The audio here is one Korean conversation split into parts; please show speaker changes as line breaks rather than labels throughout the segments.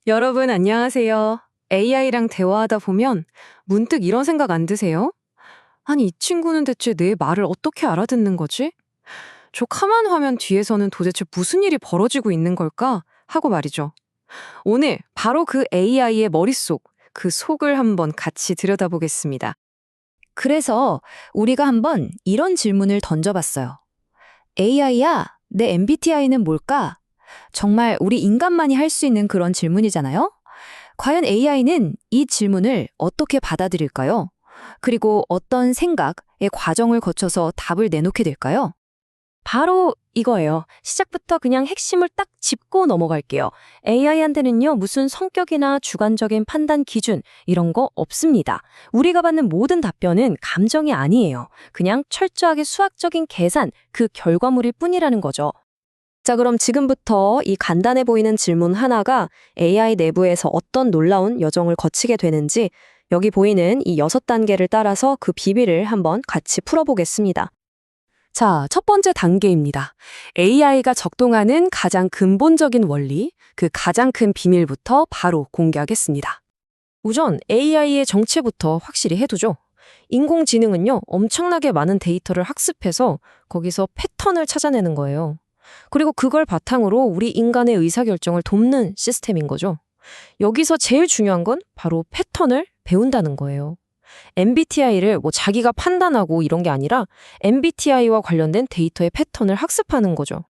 여러분 안녕하세요. AI랑 대화하다 보면 문득 이런 생각 안 드세요? 아니, 이 친구는 대체 내 말을 어떻게 알아듣는 거지? 저 카만 화면 뒤에서는 도대체 무슨 일이 벌어지고 있는 걸까? 하고 말이죠. 오늘 바로 그 AI의 머릿속, 그 속을 한번 같이 들여다보겠습니다.
그래서 우리가 한번 이런 질문을 던져봤어요. AI야, 내 MBTI는 뭘까? 정말 우리 인간만이 할 수 있는 그런 질문이잖아요? 과연 AI는 이 질문을 어떻게 받아들일까요? 그리고 어떤 생각의 과정을 거쳐서 답을 내놓게 될까요?
바로 이거예요. 시작부터 그냥 핵심을 딱 짚고 넘어갈게요. AI한테는요, 무슨 성격이나 주관적인 판단 기준, 이런 거 없습니다. 우리가 받는 모든 답변은 감정이 아니에요. 그냥 철저하게 수학적인 계산, 그 결과물일 뿐이라는 거죠. 자, 그럼 지금부터 이 간단해 보이는 질문 하나가 AI 내부에서 어떤 놀라운 여정을 거치게 되는지 여기 보이는 이 6단계를 따라서 그 비밀을 한번 같이 풀어보겠습니다.
자, 첫 번째 단계입니다. AI가 적동하는 가장 근본적인 원리, 그 가장 큰 비밀부터 바로 공개하겠습니다.
우선 AI의 정체부터 확실히 해두죠. 인공지능은요, 엄청나게 많은 데이터를 학습해서 거기서 패턴을 찾아내는 거예요. 그리고 그걸 바탕으로 우리 인간의 의사결정을 돕는 시스템인 거죠. 여기서 제일 중요한 건 바로 패턴을 배운다는 거예요. MBTI를 자기가 판단하고 이런 게 아니라 MBTI와 관련된 데이터의 패턴을 학습하는 거죠.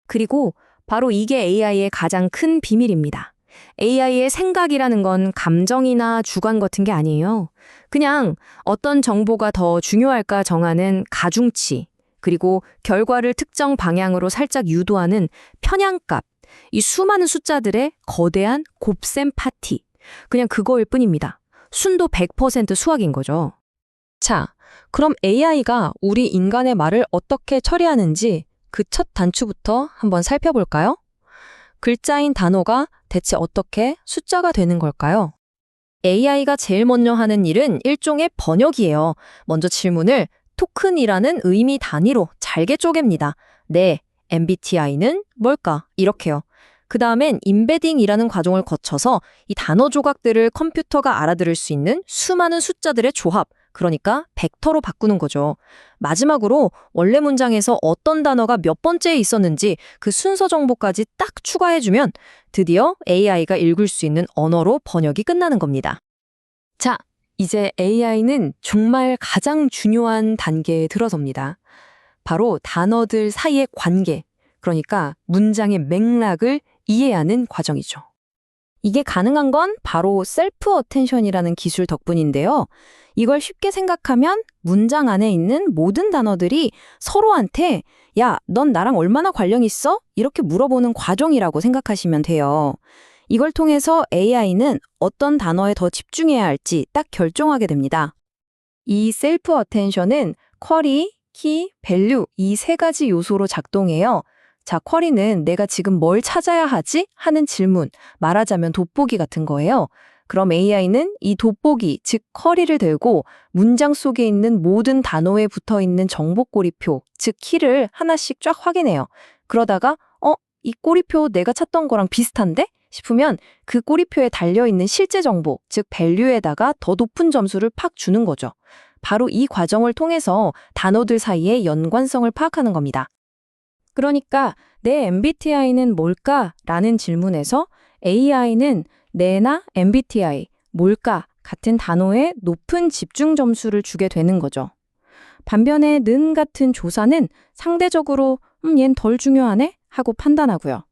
그리고 바로 이게 AI의 가장 큰 비밀입니다. AI의 생각이라는 건 감정이나 주관 같은 게 아니에요. 그냥 어떤 정보가 더 중요할까 정하는 가중치, 그리고 결과를 특정 방향으로 살짝 유도하는 편향값, 이 수많은 숫자들의 거대한 곱셈 파티, 그냥 그거일 뿐입니다. 순도 100% 수학인 거죠. 자, 그럼 AI가 우리 인간의 말을 어떻게 처리하는지 그 첫 단추부터 한번 살펴볼까요? 글자인 단어가 대체 어떻게 숫자가 되는 걸까요? AI가 제일 먼저 하는 일은 일종의 번역이에요. 먼저 질문을 토큰이라는 의미 단위로 잘게 쪼갭니다. 네, MBTI는 뭘까? 이렇게요. 그 다음엔 임베딩이라는 과정을 거쳐서 이 단어 조각들을 컴퓨터가 알아들을 수 있는 수많은 숫자들의 조합, 그러니까 벡터로 바꾸는 거죠. 마지막으로 원래 문장에서 어떤 단어가 몇 번째에 있었는지 그 순서 정보까지 딱 추가해주면 드디어 AI가 읽을 수 있는 언어로 번역이 끝나는 겁니다.
자, 이제 AI는 정말 가장 중요한 단계에 들어섭니다. 바로 단어들 사이의 관계, 그러니까 문장의 맥락을 이해하는 과정이죠.
이게 가능한 건 바로 셀프 어텐션이라는 기술 덕분인데요. 이걸 쉽게 생각하면 문장 안에 있는 모든 단어들이 서로한테 야, 넌 나랑 얼마나 관련 있어? 이렇게 물어보는 과정이라고 생각하시면 돼요. 이걸 통해서 AI는 어떤 단어에 더 집중해야 할지 딱 결정하게 됩니다. 이 셀프 어텐션은 쿼리, 키, 밸류 이 세 가지 요소로 작동해요. 자, 쿼리는 내가 지금 뭘 찾아야 하지? 하는 질문, 말하자면 돋보기 같은 거예요. 그럼 AI는 이 돋보기, 즉 쿼리를 들고 문장 속에 있는 모든 단어에 붙어 있는 정보 꼬리표, 즉 키를 하나씩 쫙 확인해요. 그러다가 이 꼬리표 내가 찾던 거랑 비슷한데? 싶으면 그 꼬리표에 달려있는 실제 정보, 즉 밸류에다가 더 높은 점수를 팍 주는 거죠. 바로 이 과정을 통해서 단어들 사이의 연관성을 파악하는 겁니다. 그러니까 내 MBTI는 뭘까? 라는 질문에서 AI는 내나 MBTI, 뭘까? 같은 단어에 높은 집중 점수를 주게 되는 거죠. 반면에 는 같은 조사는 상대적으로 얜 덜 중요하네? 하고 판단하고요.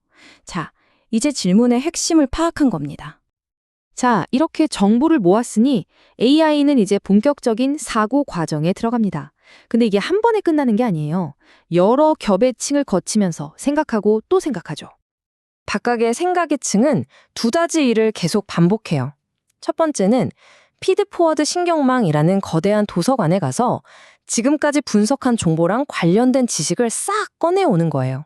자, 이제 질문의 핵심을 파악한 겁니다.
자, 이렇게 정보를 모았으니 AI는 이제 본격적인 사고 과정에 들어갑니다. 근데 이게 한 번에 끝나는 게 아니에요. 여러 겹의 층을 거치면서 생각하고 또 생각하죠.
각각의 생각의 층은 두 가지 일을 계속 반복해요. 첫 번째는 피드포워드 신경망이라는 거대한 도서관에 가서 지금까지 분석한 정보랑 관련된 지식을 싹 꺼내오는 거예요.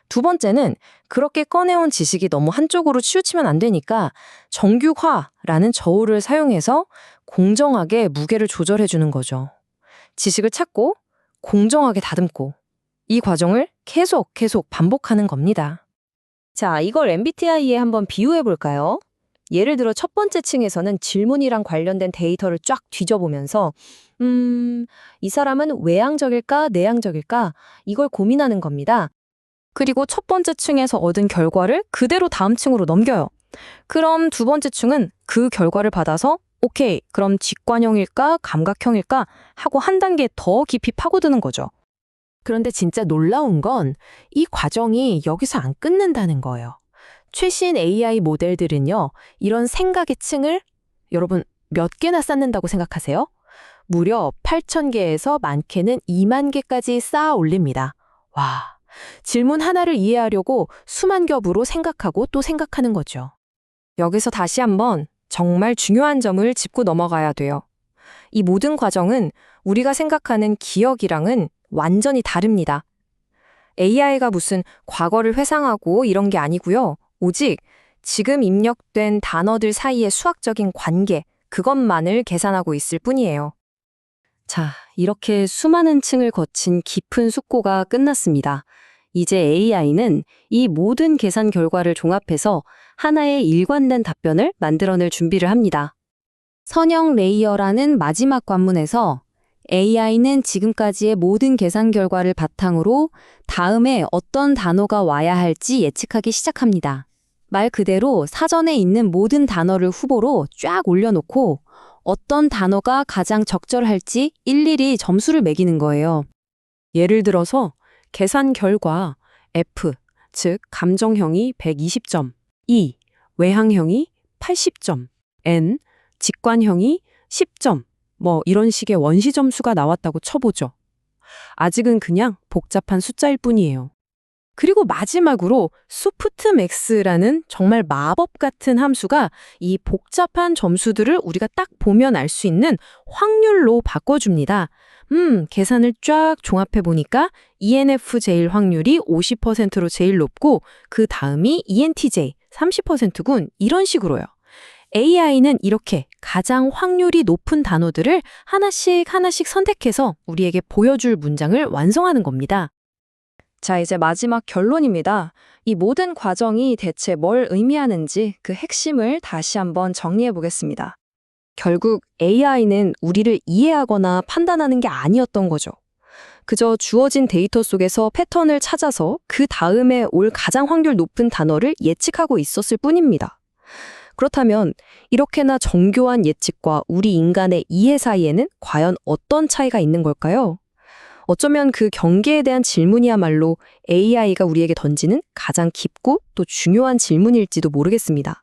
두 번째는 그렇게 꺼내온 지식이 너무 한쪽으로 치우치면 안 되니까 정규화라는 저울을 사용해서 공정하게 무게를 조절해 주는 거죠. 지식을 찾고 공정하게 다듬고 이 과정을 계속 반복하는 겁니다. 자, 이걸 MBTI에 한번 비유해 볼까요? 예를 들어 첫 번째 층에서는 질문이랑 관련된 데이터를 쫙 뒤져보면서 이 사람은 외향적일까, 내향적일까? 이걸 고민하는 겁니다.
그리고 첫 번째 층에서 얻은 결과를 그대로 다음 층으로 넘겨요. 그럼 두 번째 층은 그 결과를 받아서 오케이, 그럼 직관형일까, 감각형일까 하고 한 단계 더 깊이 파고드는 거죠.
그런데 진짜 놀라운 건 이 과정이 여기서 안 끝난다는 거예요. 최신 AI 모델들은요, 이런 생각의 층을 여러분 몇 개나 쌓는다고 생각하세요? 무려 8,000개에서 많게는 2만 개까지 쌓아 올립니다. 와, 질문 하나를 이해하려고 수만 겹으로 생각하고 또 생각하는 거죠.
여기서 다시 한번 정말 중요한 점을 짚고 넘어가야 돼요. 이 모든 과정은 우리가 생각하는 기억이랑은 완전히 다릅니다. AI가 무슨 과거를 회상하고 이런 게 아니고요. 오직 지금 입력된 단어들 사이의 수학적인 관계, 그것만을 계산하고 있을 뿐이에요. 자, 이렇게 수많은 층을 거친 깊은 숙고가 끝났습니다. 이제 AI는 이 모든 계산 결과를 종합해서 하나의 일관된 답변을 만들어낼 준비를 합니다. 선형 레이어라는 마지막 관문에서 AI는 지금까지의 모든 계산 결과를 바탕으로 다음에 어떤 단어가 와야 할지 예측하기 시작합니다. 말 그대로 사전에 있는 모든 단어를 후보로 쫙 올려놓고 어떤 단어가 가장 적절할지 일일이 점수를 매기는 거예요. 예를 들어서 계산 결과 F, 즉 감정형이 120점, E, 외향형이 80점, N, 직관형이 10점, 이런 식의 원시 점수가 나왔다고 쳐보죠. 아직은 그냥 복잡한 숫자일 뿐이에요. 그리고 마지막으로 소프트맥스라는 정말 마법 같은 함수가 이 복잡한 점수들을 우리가 딱 보면 알 수 있는 확률로 바꿔줍니다. 계산을 쫙 종합해보니까 ENFJ 확률이 50%로 제일 높고 그 다음이 ENTJ 30%군. 이런 식으로요. AI는 이렇게 가장 확률이 높은 단어들을 하나씩 선택해서 우리에게 보여줄 문장을 완성하는 겁니다.
자, 이제 마지막 결론입니다. 이 모든 과정이 대체 뭘 의미하는지 그 핵심을 다시 한번 정리해 보겠습니다.
결국 AI는 우리를 이해하거나 판단하는 게 아니었던 거죠. 그저 주어진 데이터 속에서 패턴을 찾아서 그 다음에 올 가장 확률 높은 단어를 예측하고 있었을 뿐입니다. 그렇다면 이렇게나 정교한 예측과 우리 인간의 이해 사이에는 과연 어떤 차이가 있는 걸까요? 어쩌면 그 경계에 대한 질문이야말로 AI가 우리에게 던지는 가장 깊고 또 중요한 질문일지도 모르겠습니다.